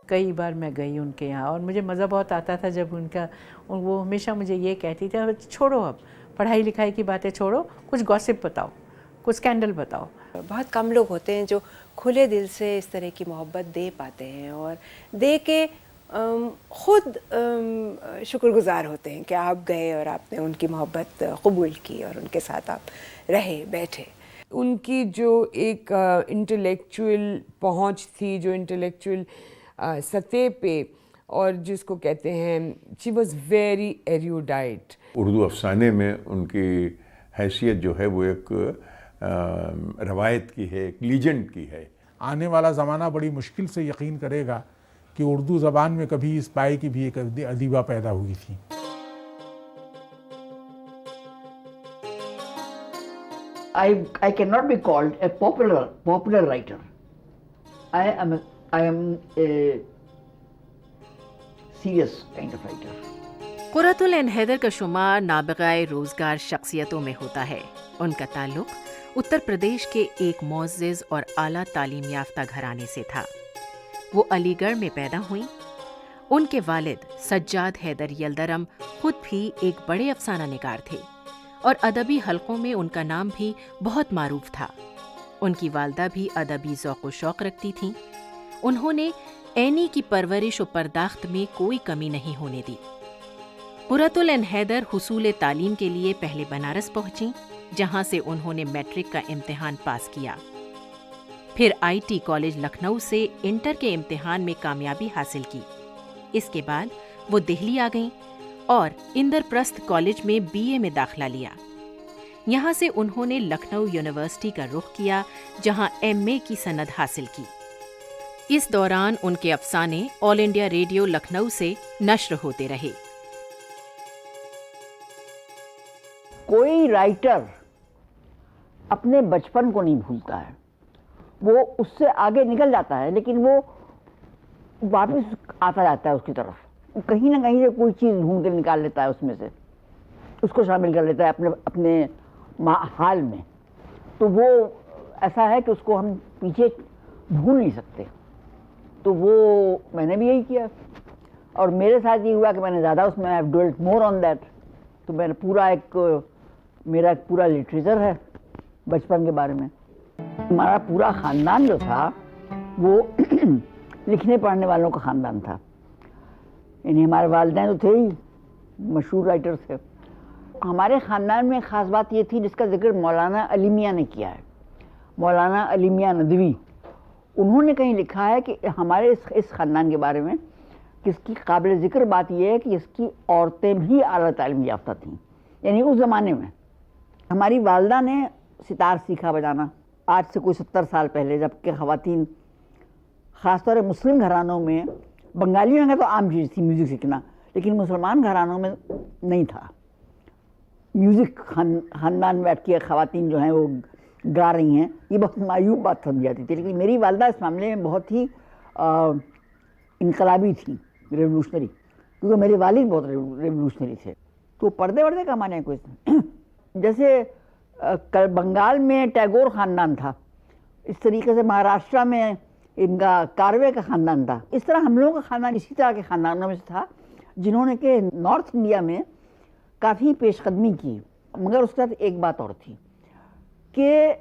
کئی بار میں گئی ان کے یہاں اور مجھے مزہ بہت آتا تھا جب وہ ہمیشہ مجھے یہ کہتی تھی چھوڑو اب پڑھائی لکھائی کی باتیں چھوڑو، کچھ گوسپ بتاؤ، کچھ اسکینڈل بتاؤ. بہت کم لوگ ہوتے ہیں جو کھلے دل سے اس طرح کی محبت دے پاتے ہیں اور دے کے خود شکر گزار ہوتے ہیں کہ آپ گئے اور آپ نے ان کی محبت قبول کی اور ان کے ساتھ آپ رہے بیٹھے. ان کی جو ایک انٹلیکچوئل پہنچ تھی، جو انٹلیکچوئل سطح پہ، اور جس کو کہتے ہیں شی واز ویری ایریوڈائٹ. اردو افسانے میں ان کی حیثیت جو ہے وہ ایک روایت کی ہے، ایک لیجنڈ کی ہے. آنے والا زمانہ بڑی مشکل سے یقین کرے گا کہ اردو زبان میں کبھی اس پائے کی بھی ایک ادیبہ پیدا ہوئی تھی. I cannot be called a popular writer. I am a serious kind of writer. قرۃ العین حیدر کا شمار نابغہ روزگار شخصیتوں میں ہوتا ہے. ان کا تعلق اتر پردیش کے ایک معزز اور اعلیٰ تعلیم یافتہ گھرانے سے تھا. وہ علی گڑھ میں پیدا ہوئیں. ان کے والد سجاد حیدر یلدرم خود بھی ایک بڑے افسانہ نگار تھے اور ادبی حلقوں میں ان کا نام بھی بہت معروف تھا. ان کی والدہ بھی ادبی ذوق و شوق رکھتی تھیں. انہوں نے عینی کی پرورش و پرداخت میں کوئی کمی نہیں ہونے دی. قرۃ العین حیدر حصول تعلیم کے لیے پہلے بنارس پہنچیں، جہاں سے انہوں نے میٹرک کا امتحان پاس کیا. پھر IIT کالج لکھنؤ سے انٹر کے امتحان میں کامیابی حاصل کی. اس کے بعد وہ دہلی آ گئیں اور اندر پرست کالج میں BA میں داخلہ لیا. یہاں سے انہوں نے لکھنؤ یونیورسٹی کا رخ کیا، جہاں MA کی سند حاصل کی. اس دوران ان کے افسانے آل انڈیا ریڈیو لکھنؤ سے نشر ہوتے رہے. کوئی رائٹر اپنے بچپن کو نہیں بھولتا ہے، وہ اس سے آگے نکل جاتا ہے لیکن وہ واپس آتا جاتا ہے اس کی طرف. کہیں نہ کہیں سے کوئی چیز ڈھونڈ کے نکال لیتا ہے، اس میں سے اس کو شامل کر لیتا ہے اپنے حال میں. تو وہ ایسا ہے کہ اس کو ہم پیچھے بھول نہیں سکتے. تو وہ میں نے بھی یہی کیا اور میرے ساتھ یہ ہوا کہ میں نے زیادہ اس میں ڈویلٹ مور آن دیٹ. تو میں نے میرا ایک پورا لٹریچر ہے بچپن کے بارے میں. ہمارا پورا خاندان جو تھا وہ لکھنے پڑھنے والوں کا خاندان تھا. یعنی ہمارے والدین تو تھے ہی مشہور رائٹر تھے. ہمارے خاندان میں خاص بات یہ تھی جس کا ذکر مولانا علی میاں نے کیا ہے. مولانا علی میاں ندوی، انہوں نے کہیں لکھا ہے کہ ہمارے اس خاندان کے بارے میں کہ اس کی قابل ذکر بات یہ ہے کہ اس کی عورتیں بھی اعلیٰ تعلیم یافتہ تھیں. یعنی اس زمانے میں ہماری والدہ نے ستار سیکھا بجانا آج سے کوئی 70 سال پہلے، جبکہ خواتین خاص طور سے مسلم گھرانوں میں، بنگالیوں میں تو عام چیز تھی میوزک سیکھنا، لیکن مسلمان گھرانوں میں نہیں تھا. میوزک خاندان بیٹھ کے خواتین جو ہیں وہ گا رہی ہیں، یہ بہت معیوب بات سمجھی جاتی تھی. لیکن میری والدہ اس معاملے میں بہت ہی انقلابی تھی، ریولوشنری، کیونکہ میرے والد بہت ریولوشنری تھے. تو پردے وردے کا معنی ہے کوئی جیسے بنگال میں ٹیگور خاندان تھا، اس طریقے سے مہاراشٹرا میں ان کا کاروے کا خاندان تھا. اس طرح ہم لوگوں کا خاندان اسی طرح کے خاندانوں میں سے تھا جنہوں نے کہ نارتھ انڈیا میں کافی پیش قدمی کی. مگر اس کے ساتھ ایک بات اور تھی کہ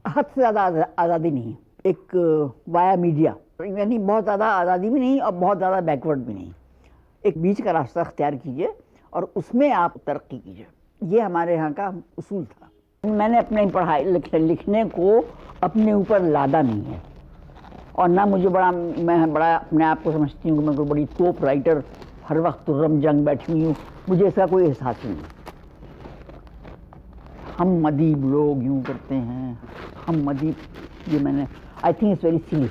حد سے زیادہ آزادی نہیں، ایک وایا میڈیا، یعنی بہت زیادہ آزادی بھی نہیں اور بہت زیادہ بیکورڈ بھی نہیں. ایک بیچ کا راستہ اختیار کیجئے اور اس میں آپ ترقی کیجئے. یہ ہمارے یہاں کا اصول تھا. میں نے اپنے پڑھائی لکھنے کو اپنے اوپر لادا نہیں ہے اور نہ مجھے میں بڑا اپنے آپ کو سمجھتی ہوں کہ میں کوئی بڑی توپ رائٹر ہر وقت رم جنگ بیٹھی ہوئی ہوں. مجھے اس کا کوئی احساس نہیں. ہم ادیب لوگ یوں کرتے ہیں، ہم ادیب، یہ میں نے آئی تھنک اٹس ویری سلی.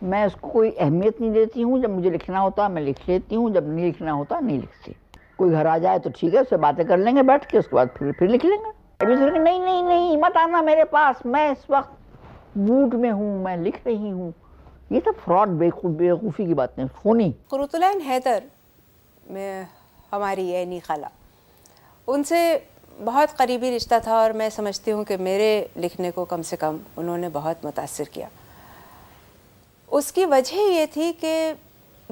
میں اس کو کوئی اہمیت نہیں دیتی ہوں. جب مجھے لکھنا ہوتا میں لکھ لیتی ہوں، جب نہیں لکھنا ہوتا نہیں لکھتی. کوئی گھر آ جائے تو ٹھیک ہے، اس سے باتیں کر لیں گے بیٹھ کے، اس کے بعد پھر لکھ لیں گے. نہیں نہیں نہیں مت آنا میرے پاس، میں اس وقت موڈ میں ہوں، میں لکھ رہی ہوں. یہ سب فراڈ، بیوقوفی کی باتیں، فونی. قرۃ العین حیدر میں ہماری عینی خالہ، ان سے بہت قریبی رشتہ تھا اور میں سمجھتی ہوں کہ میرے لکھنے کو کم سے کم انہوں نے بہت متاثر کیا. اس کی وجہ یہ تھی کہ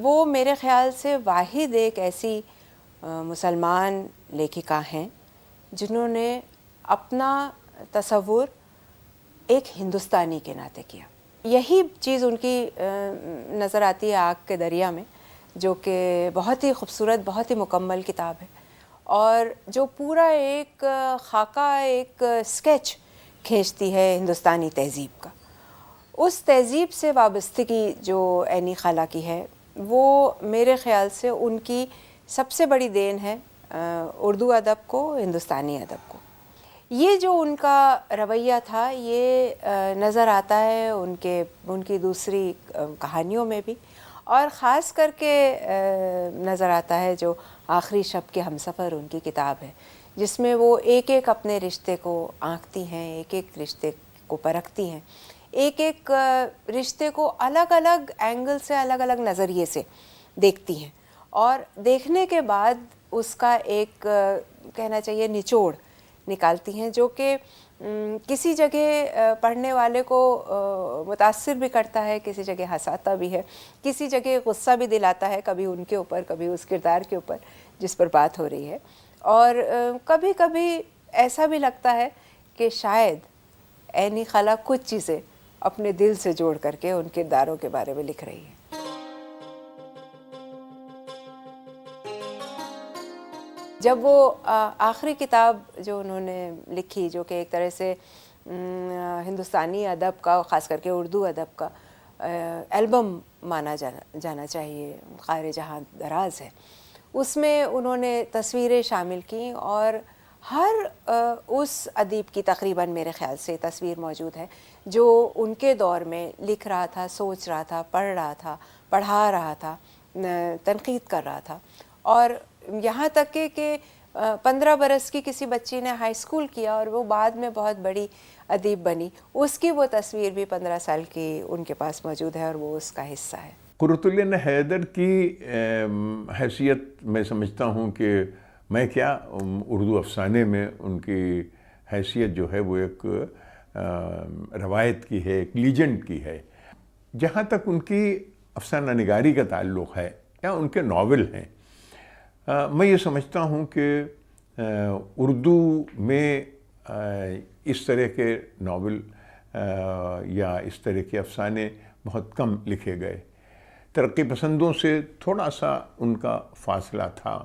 وہ میرے خیال سے واحد ایک ایسی مسلمان لیکھکا ہیں جنہوں نے اپنا تصور ایک ہندوستانی کے ناطے کیا. یہی چیز ان کی نظر آتی ہے آگ کے دریا میں، جو کہ بہت ہی خوبصورت، بہت ہی مکمل کتاب ہے، اور جو پورا ایک خاکہ، ایک اسکیچ کھینچتی ہے ہندوستانی تہذیب کا. اس تہذیب سے وابستگی جو عینی خالہ کی ہے، وہ میرے خیال سے ان کی سب سے بڑی دین ہے اردو ادب کو، ہندوستانی ادب کو. یہ جو ان کا رویہ تھا یہ نظر آتا ہے ان کی دوسری کہانیوں میں بھی، اور خاص کر کے نظر آتا ہے جو آخری شب کے ہمسفر ان کی کتاب ہے، جس میں وہ ایک ایک اپنے رشتے کو آنکھتی ہیں، ایک ایک رشتے کو پرکھتی ہیں، ایک ایک رشتے کو الگ الگ اینگل سے، الگ الگ نظریے سے دیکھتی ہیں، اور دیکھنے کے بعد اس کا ایک کہنا چاہیے نچوڑ نکالتی ہیں، جو کہ کسی جگہ پڑھنے والے کو متاثر بھی کرتا ہے، کسی جگہ ہنساتا بھی ہے، کسی جگہ غصہ بھی دلاتا ہے، کبھی ان کے اوپر، کبھی اس کردار کے اوپر جس پر بات ہو رہی ہے، اور کبھی کبھی ایسا بھی لگتا ہے کہ شاید عینی خالہ کچھ چیزیں اپنے دل سے جوڑ کر کے ان کرداروں کے بارے میں لکھ رہی ہیں. جب وہ آخری کتاب جو انہوں نے لکھی، جو کہ ایک طرح سے ہندوستانی ادب کا، خاص کر کے اردو ادب کا البم مانا جانا چاہیے، خیر جہاں دراز ہے، اس میں انہوں نے تصویریں شامل کیں، اور ہر اس ادیب کی تقریباً میرے خیال سے تصویر موجود ہے جو ان کے دور میں لکھ رہا تھا، سوچ رہا تھا، پڑھ رہا تھا، پڑھا رہا تھا، تنقید کر رہا تھا. اور یہاں تک کہ 15 برس کی کسی بچی نے ہائی اسکول کیا اور وہ بعد میں بہت بڑی ادیب بنی، اس کی وہ تصویر بھی 15 سال کی ان کے پاس موجود ہے، اور وہ اس کا حصہ ہے. قرۃ حیدر کی حیثیت میں سمجھتا ہوں کہ میں کیا، اردو افسانے میں ان کی حیثیت جو ہے وہ ایک روایت کی ہے، ایک لیجنڈ کی ہے. جہاں تک ان کی افسانہ نگاری کا تعلق ہے یا ان کے ناول ہیں، میں یہ سمجھتا ہوں کہ اردو میں اس طرح کے ناول یا اس طرح کے افسانے بہت کم لکھے گئے. ترقی پسندوں سے تھوڑا سا ان کا فاصلہ تھا.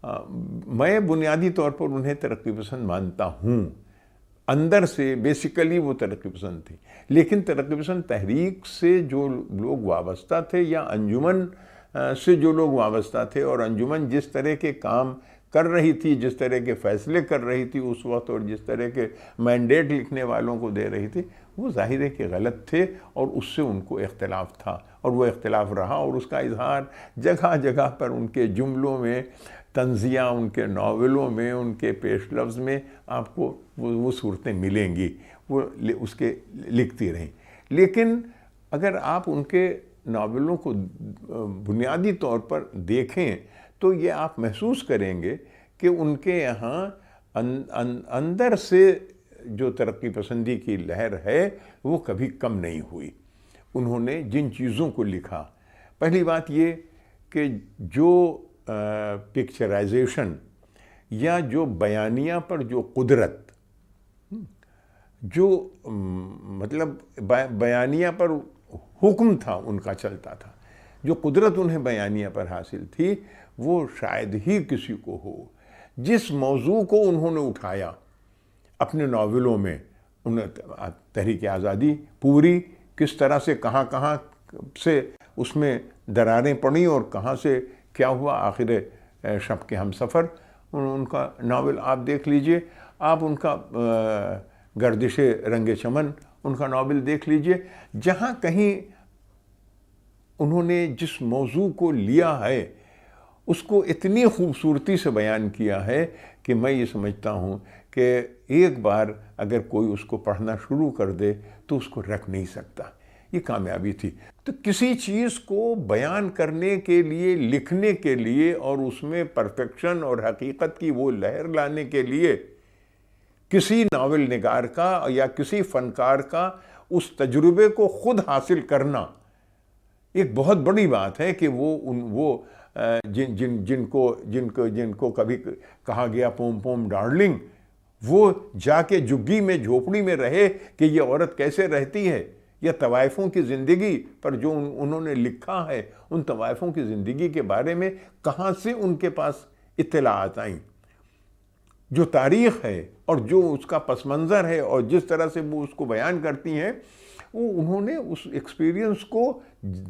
میں بنیادی طور پر انہیں ترقی پسند مانتا ہوں، اندر سے بیسیکلی وہ ترقی پسند تھی، لیکن ترقی پسند تحریک سے جو لوگ وابستہ تھے یا انجمن سے جو لوگ وابستہ تھے، اور انجمن جس طرح کے کام کر رہی تھی، جس طرح کے فیصلے کر رہی تھی اس وقت، اور جس طرح کے مینڈیٹ لکھنے والوں کو دے رہی تھی، وہ ظاہر ہے کہ غلط تھے، اور اس سے ان کو اختلاف تھا، اور وہ اختلاف رہا، اور اس کا اظہار جگہ جگہ پر ان کے جملوں میں، طنزیہ ان کے ناولوں میں، ان کے پیش لفظ میں آپ کو وہ صورتیں ملیں گی، وہ اس کے لکھتی رہیں. لیکن اگر آپ ان کے ناولوں کو بنیادی طور پر دیکھیں تو یہ آپ محسوس کریں گے کہ ان کے یہاں اندر سے جو ترقی پسندی کی لہر ہے وہ کبھی کم نہیں ہوئی. انہوں نے جن چیزوں کو لکھا، پہلی بات یہ کہ جو پکچرائزیشن یا جو بیانیہ پر جو قدرت، جو مطلب بیانیہ پر حکم تھا ان کا چلتا تھا، جو قدرت انہیں بیانیہ پر حاصل تھی، وہ شاید ہی کسی کو ہو. جس موضوع کو انہوں نے اٹھایا اپنے ناولوں میں، تحریک آزادی پوری کس طرح سے کہاں کہاں سے اس میں دراریں پڑیں اور کہاں سے کیا ہوا، آخر شب کے ہم سفر، ان کا ناول آپ دیکھ لیجئے، آپ ان کا گردش رنگ چمن ان کا ناول دیکھ لیجئے، جہاں کہیں انہوں نے جس موضوع کو لیا ہے اس کو اتنی خوبصورتی سے بیان کیا ہے کہ میں یہ سمجھتا ہوں کہ ایک بار اگر کوئی اس کو پڑھنا شروع کر دے تو اس کو رکھ نہیں سکتا. یہ کامیابی تھی. تو کسی چیز کو بیان کرنے کے لیے، لکھنے کے لیے، اور اس میں پرفیکشن اور حقیقت کی وہ لہر لانے کے لیے کسی ناول نگار کا یا کسی فنکار کا اس تجربے کو خود حاصل کرنا ایک بہت بڑی بات ہے کہ وہ جن کو کبھی کہا گیا پوم پوم ڈارلنگ، وہ جا کے جھگی میں جھوپڑی میں رہے کہ یہ عورت کیسے رہتی ہے، یا طوائفوں کی زندگی پر جو انہوں نے لکھا ہے، ان طوائفوں کی زندگی کے بارے میں کہاں سے ان کے پاس اطلاعات آئیں. جو تاریخ ہے اور جو اس کا پس منظر ہے اور جس طرح سے وہ اس کو بیان کرتی ہیں، وہ انہوں نے اس ایکسپیرینس کو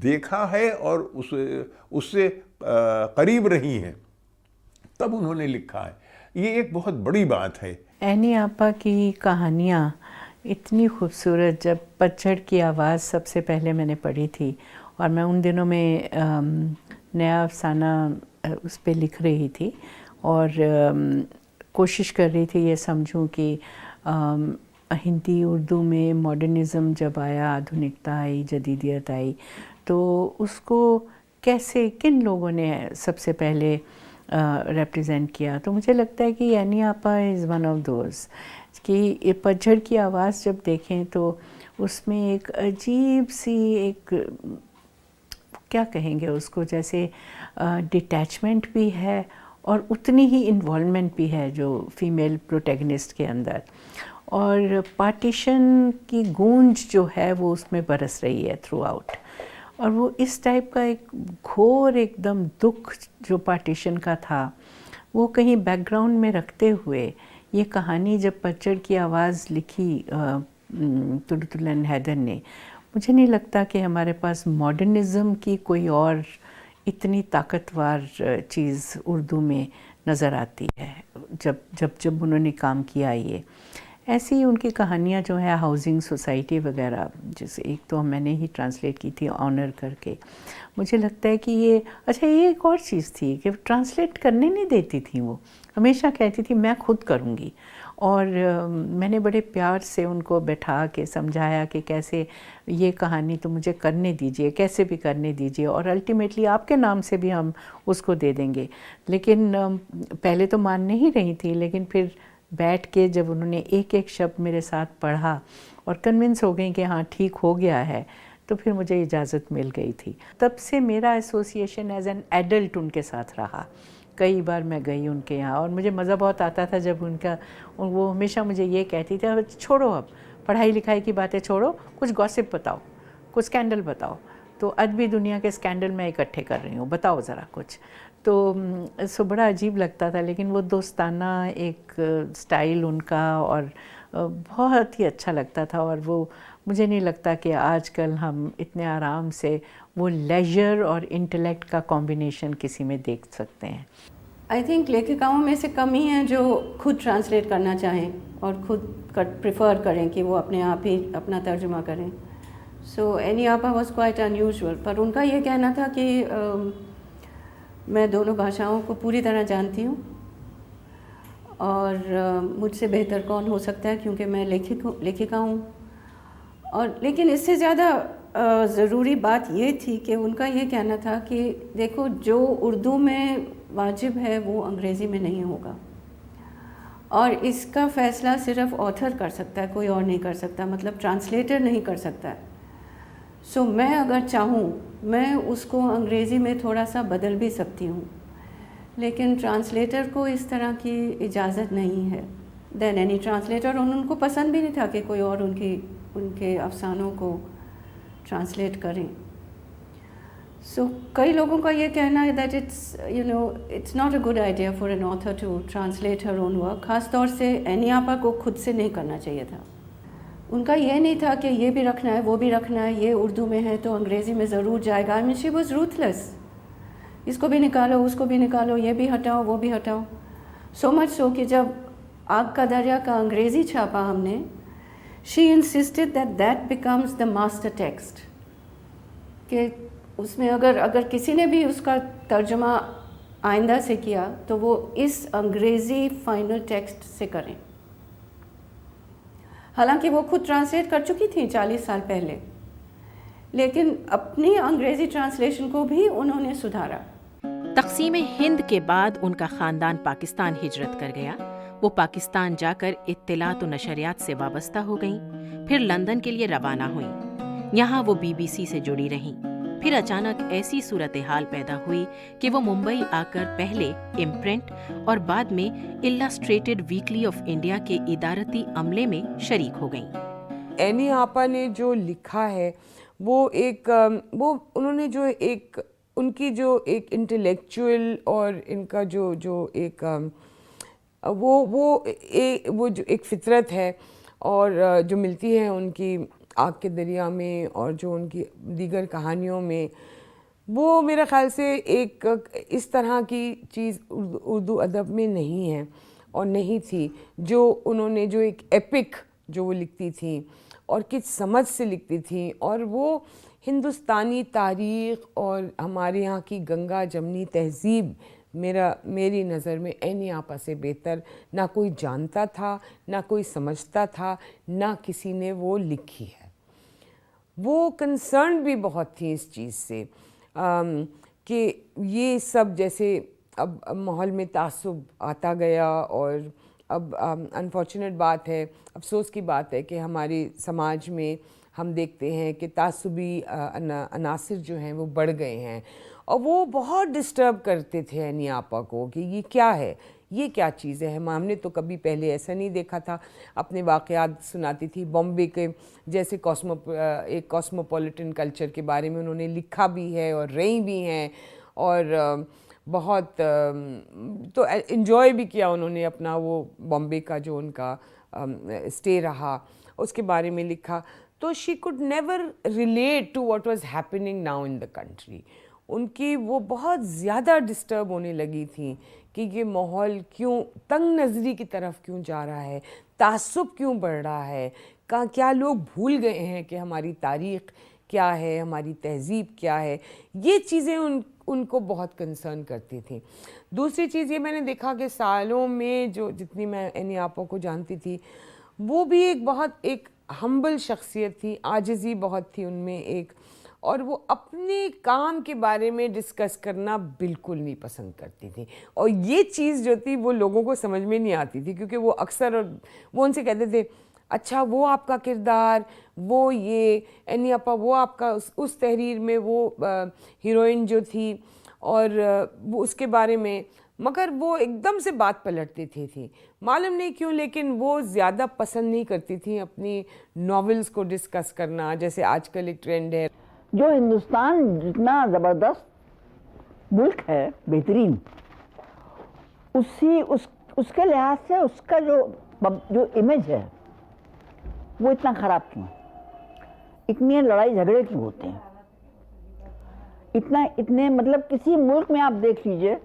دیکھا ہے اور اس سے قریب رہی ہیں، تب انہوں نے لکھا ہے. یہ ایک بہت بڑی بات ہے. اینی آپا کی کہانیاں اتنی خوبصورت، جب پتجھڑ کی آواز سب سے پہلے میں نے پڑھی تھی، اور میں ان دنوں میں نیا افسانہ اس پہ لکھ رہی تھی اور کوشش کر رہی تھی یہ سمجھوں کہ ہندی اردو میں ماڈرنزم جب آیا، آدھنکتا آئی، جدیدیت آئی، تو اس کو کیسے کن لوگوں نے سب سے پہلے ریپریزنٹ کیا. تو مجھے لگتا ہے کہ یعنی آپا از ون آف دوز کہ پتجھڑ کی آواز جب دیکھیں تو اس میں ایک عجیب سی ایک کیا کہیں گے اس کو، جیسے ڈیٹیچمنٹ بھی ہے اور اتنی ہی انوالومنٹ بھی ہے جو فیمیل پروٹیگنسٹ کے اندر، اور پارٹیشن کی گونج جو ہے وہ اس میں برس رہی ہے تھرو آؤٹ. اور وہ اس ٹائپ کا ایک گھور ایک دم دکھ جو پارٹیشن کا تھا، وہ کہیں بیک گراؤنڈ میں رکھتے ہوئے یہ کہانی جب پتجھڑ کی آواز لکھی طلعت العین حیدر نے، مجھے نہیں لگتا کہ ہمارے پاس ماڈرنزم کی کوئی اور اتنی طاقتور چیز اردو میں نظر آتی ہے جب انہوں نے کام کیا. یہ ایسی ہی ان کی کہانیاں جو ہیں ہاؤسنگ سوسائٹی وغیرہ، جیسے ایک تو میں نے ہی ٹرانسلیٹ کی تھی آنر کر کے، مجھے لگتا ہے کہ یہ اچھا یہ ایک اور چیز تھی کہ ٹرانسلیٹ کرنے نہیں دیتی تھیں، وہ ہمیشہ کہتی تھی میں خود کروں گی. اور میں نے بڑے پیار سے ان کو بٹھا کے سمجھایا کہ کیسے یہ کہانی تو مجھے کرنے دیجئے، کیسے بھی کرنے دیجئے، اور الٹیمیٹلی آپ کے نام سے بھی ہم اس کو دے دیں گے. لیکن پہلے تو مان نہیں رہی تھی، لیکن پھر بیٹھ کے جب انہوں نے ایک ایک شبد میرے ساتھ پڑھا اور کنونس ہو گئی کہ ہاں ٹھیک ہو گیا ہے، تو پھر مجھے اجازت مل گئی تھی. تب سے میرا ایسوسیشن ایز این ایڈلٹ ان کے ساتھ رہا. کئی بار میں گئی ان کے یہاں اور مجھے مزہ بہت آتا تھا جب وہ ہمیشہ مجھے یہ کہتی تھی چھوڑو اب پڑھائی لکھائی کی باتیں چھوڑو، کچھ گوسپ بتاؤ، کچھ اسکینڈل بتاؤ. تو ادبی دنیا کے اسکینڈل میں اکٹھے کر رہی ہوں، بتاؤ ذرا کچھ. تو سو بڑا عجیب لگتا تھا، لیکن وہ دوستانہ ایک سٹائل ان کا اور بہت ہی اچھا لگتا تھا. اور وہ مجھے نہیں لگتا کہ آج کل ہم اتنے آرام سے وہ لیجر اور انٹلیکٹ کا کمبینیشن کسی میں دیکھ سکتے ہیں. آئی تھنک لیکھکاؤں میں سے کم ہی ہیں جو خود ٹرانسلیٹ کرنا چاہیں اور خود پریفر کریں کہ وہ اپنے آپ ہی اپنا ترجمہ کریں. سو اینی آپا واز کوائٹ انیوژول، پر ان کا یہ کہنا تھا کہ میں دونوں بھاشاؤں کو پوری طرح جانتی ہوں اور مجھ سے بہتر کون ہو سکتا ہے کیونکہ میں لیکھکا ہوں. اور لیکن اس سے زیادہ ضروری بات یہ تھی کہ ان کا یہ کہنا تھا کہ دیکھو جو اردو میں واجب ہے وہ انگریزی میں نہیں ہوگا، اور اس کا فیصلہ صرف آتھر کر سکتا ہے، کوئی اور نہیں کر سکتا، مطلب ٹرانسلیٹر نہیں کر سکتا ہے. سو میں اگر چاہوں میں اس کو انگریزی میں تھوڑا سا بدل بھی سکتی ہوں، لیکن ٹرانسلیٹر کو اس طرح کی اجازت نہیں ہے. دین اینی ٹرانسلیٹر، ان کو پسند بھی نہیں تھا کہ کوئی اور ان کے افسانوں کو ٹرانسلیٹ کریں. سو کئی لوگوں کا یہ کہنا ہے that it's not a good idea for an author to translate her own work. خاص طور سے اینی آپا کو خود سے نہیں کرنا چاہیے تھا. ان کا یہ نہیں تھا کہ یہ بھی رکھنا ہے وہ بھی رکھنا ہے، یہ اردو میں ہے تو انگریزی میں ضرور جائے گا. شی واز روتھلیس، اس کو بھی نکالو اس کو بھی نکالو، یہ بھی ہٹاؤ وہ بھی ہٹاؤ. سو مچ سو کہ جب آگ کا دریا کا انگریزی چھاپا ہم نے، she insisted that becomes the master text, کہ اس میں اگر کسی نے بھی اس کا ترجمہ آئندہ سے کیا تو وہ اس انگریزی فائنل ٹیکسٹ سے کریں. حالانکہ وہ خود ٹرانسلیٹ کر چکی تھیں 40 سال پہلے، لیکن اپنی انگریزی ٹرانسلیشن کو بھی انہوں نے سدھارا. تقسیم ہند کے بعد ان کا خاندان پاکستان ہجرت کر گیا. وہ پاکستان جا کر اطلاعات و نشریات سے وابستہ ہو گئیں، پھر لندن کے لیے روانہ ہوئیں. یہاں وہ BBC سے جڑی رہیں. پھر اچانک ایسی صورتحال پیدا ہوئی کہ وہ ممبئی آ کر پہلے امپرنٹ اور بعد میں السٹریٹڈ ویکلی آف انڈیا کے ادارتی عملے میں شریک ہو گئیں۔ اینی آپا نے جو لکھا ہے وہ انہوں نے جو ان کی جو ایک انٹلیکچوئل اور ان کا جو ایک وہ جو ایک فطرت ہے اور جو ملتی ہے ان کی آگ کے دریا میں اور جو ان کی دیگر کہانیوں میں، وہ میرے خیال سے ایک اس طرح کی چیز اردو ادب میں نہیں ہے اور نہیں تھی، جو انہوں نے جو ایک ایپک جو وہ لکھتی تھیں اور کس سمجھ سے لکھتی تھیں، اور وہ ہندوستانی تاریخ اور ہمارے یہاں کی گنگا جمنی تہذیب میری نظر میں اینی آپا سے بہتر نہ کوئی جانتا تھا، نہ کوئی سمجھتا تھا، نہ کسی نے وہ لکھی ہے۔ وہ کنسرن بھی بہت تھی اس چیز سے کہ یہ سب جیسے اب ماحول میں تعصب آتا گیا، اور اب انفارچونیٹ بات ہے، افسوس کی بات ہے کہ ہمارے سماج میں ہم دیکھتے ہیں کہ تعصبی عناصر جو ہیں وہ بڑھ گئے ہیں، اور وہ بہت ڈسٹرب کرتے تھے اینی آپا کو کہ یہ کیا ہے، یہ کیا چیز ہے، ہم نے تو کبھی پہلے ایسا نہیں دیکھا تھا۔ اپنے واقعات سناتی تھی بامبے کے جیسے ایک کاسموپولیٹن کلچر کے بارے میں انہوں نے لکھا بھی ہے اور رہی بھی ہیں، اور بہت تو انجوائے بھی کیا انہوں نے اپنا وہ بامبے کا جو ان کا اسٹے رہا، اس کے بارے میں لکھا۔ تو she could never relate to what was happening now in the country. ان کی وہ بہت زیادہ ڈسٹرب ہونے لگی تھیں کہ یہ ماحول کیوں تنگ نظری کی طرف کیوں جا رہا ہے، تعصب کیوں بڑھ رہا ہے، کیا لوگ بھول گئے ہیں کہ ہماری تاریخ کیا ہے، ہماری تہذیب کیا ہے۔ یہ چیزیں ان کو بہت کنسرن کرتی تھیں۔ دوسری چیز یہ میں نے دیکھا کہ سالوں میں جتنی میں اینی آپا کو جانتی تھی، وہ بھی ایک ہمبل شخصیت تھی، عاجزی بہت تھی ان میں ایک، اور وہ اپنے کام کے بارے میں ڈسکس کرنا بالکل نہیں پسند کرتی تھی، اور یہ چیز جو تھی وہ لوگوں کو سمجھ میں نہیں آتی تھی، کیونکہ وہ اکثر وہ ان سے کہتے تھے اچھا وہ آپ کا کردار، وہ یہ اینی آپا وہ آپ کا اس تحریر میں وہ ہیروئن جو تھی، اور وہ اس کے بارے میں، مگر وہ ایک دم سے بات پلٹتی تھی معلوم نہیں کیوں، لیکن وہ زیادہ پسند نہیں کرتی تھیں اپنی ناولز کو ڈسکس کرنا، جیسے آج کل ایک ٹرینڈ ہے۔ جو ہندوستان جتنا زبردست ملک ہے، بہترین، اس کے لحاظ سے اس کا جو امیج ہے وہ اتنا خراب کیوں ہے؟ اتنی لڑائی جھگڑے کیوں ہوتے ہیں؟ اتنے مطلب کسی ملک میں آپ دیکھ لیجئے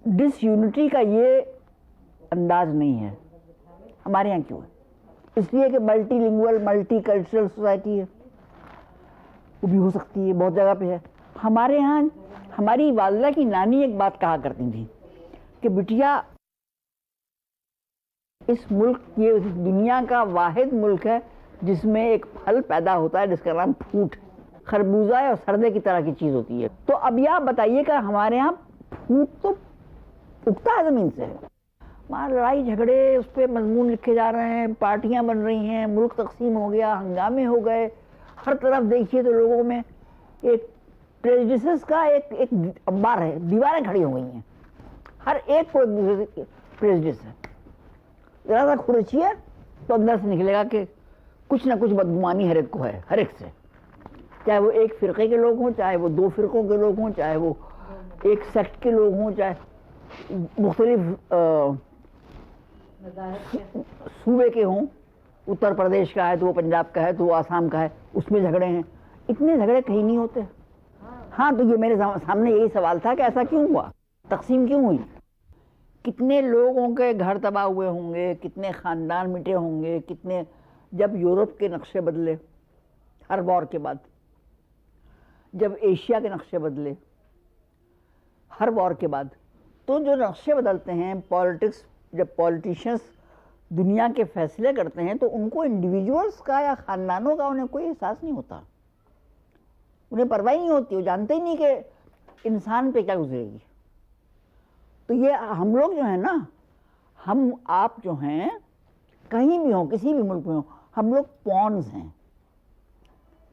ڈس یونٹی کا یہ انداز نہیں ہے، ہمارے یہاں کیوں ہے؟ اس لیے کہ multi lingual multi cultural society ہے، وہ بھی ہو سکتی ہے، بہت جگہ پہ ہے۔ ہمارے ہاں ہماری والدہ کی نانی ایک بات کہا کرتی تھی کہ بٹیا اس ملک، یہ دنیا کا واحد ملک ہے جس میں ایک پھل پیدا ہوتا ہے جس کا نام پھوٹ، خربوزہ اور سردے کی طرح کی چیز ہوتی ہے۔ تو اب یہ بتائیے کہ ہمارے ہاں پھوٹ تو اگتا ہے زمین سے، وہاں لڑائی جھگڑے اس پہ مضمون لکھے جا رہے ہیں، پارٹیاں بن رہی ہیں، ملک تقسیم ہو گیا، ہنگامے ہو گئے، ہر طرف دیکھیے تو لوگوں میں ایک پریجڈسز کا ایک انبار ہے، دیواریں کھڑی ہو گئی ہیں، ہر ایک کو ایک دوسرے سے پریجڈس ہے۔ ذرا سا کھرچیے تو اندر سے نکلے گا کہ کچھ نہ کچھ بدگمانی ہر ایک کو ہے، ہر ایک سے، چاہے وہ ایک فرقے کے لوگ ہوں، چاہے وہ دو فرقوں کے لوگ ہوں، چاہے وہ ایک سیکٹ کے لوگ ہوں، چاہے مختلف صوبے کے ہوں، اتر پردیش کا ہے تو وہ پنجاب کا ہے تو وہ آسام کا ہے، اس میں جھگڑے ہیں۔ اتنے جھگڑے کہیں نہیں ہوتے۔ ہاں تو یہ میرے سامنے یہی سوال تھا کہ ایسا کیوں ہوا، تقسیم کیوں ہوئی؟ کتنے لوگوں کے گھر تباہ ہوئے ہوں گے، کتنے خاندان مٹے ہوں گے، کتنے، جب یورپ کے نقشے بدلے ہر وار کے بعد، جب ایشیا کے نقشے بدلے ہر وار کے بعد، تو جو نقشے بدلتے ہیں پالیٹکس، جب پالیٹیشنز دنیا کے فیصلے کرتے ہیں تو ان کو انڈیویجولز کا یا خاندانوں کا انہیں کوئی احساس نہیں ہوتا، انہیں پرواہ نہیں ہوتی، وہ جانتے ہی نہیں کہ انسان پہ کیا گزرے گی۔ تو یہ ہم لوگ جو ہیں نا، ہم آپ جو ہیں کہیں بھی ہوں، کسی بھی ملک میں ہوں، ہم لوگ پونز ہیں،